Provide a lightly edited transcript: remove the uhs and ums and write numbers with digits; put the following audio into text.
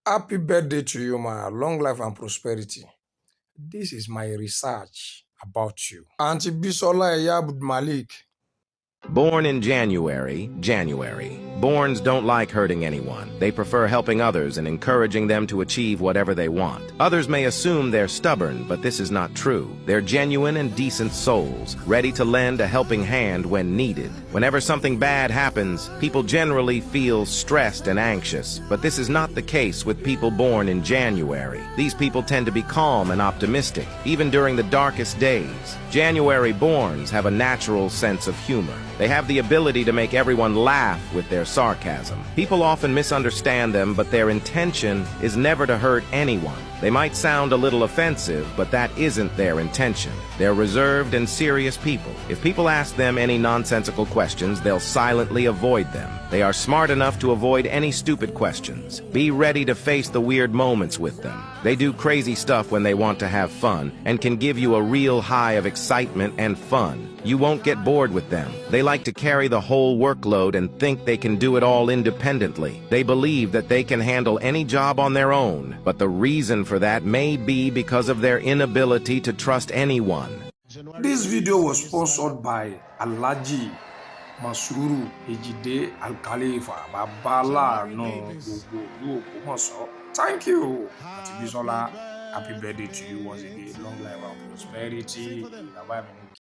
Happy birthday to you, man. Long life and prosperity. This is my research about you. Auntie Bisola Yabud Malik. Born in January. Borns don't like hurting anyone. They prefer helping others and encouraging them to achieve whatever they want. Others may assume they're stubborn, but this is not true. They're genuine and decent souls, ready to lend a helping hand when needed. Whenever something bad happens, people generally feel stressed and anxious, but this is not the case with people born in January. These people tend to be calm and optimistic, even during the darkest days. January borns have a natural sense of humor. They have the ability to make everyone laugh with their sarcasm. People often misunderstand them, but their intention is never to hurt anyone. They might sound a little offensive, but that isn't their intention. They're reserved and serious people. If people ask them any nonsensical questions, they'll silently avoid them. They are smart enough to avoid any stupid questions. Be ready to face the weird moments with them. They do crazy stuff when they want to have fun and can give you a real high of excitement and fun. You won't get bored with them. They like to carry the whole workload and think they can do it all independently. They believe that they can handle any job on their own, but the reason for that may be because of their inability to trust anyone. This video was sponsored by Alhaji Masuru Ejide Al-Khalifa Babala no Gbogbo Ògbómọ̀ṣọ́. Thank you, Auntie Bisola. Happy birthday to you once again. Long life and prosperity.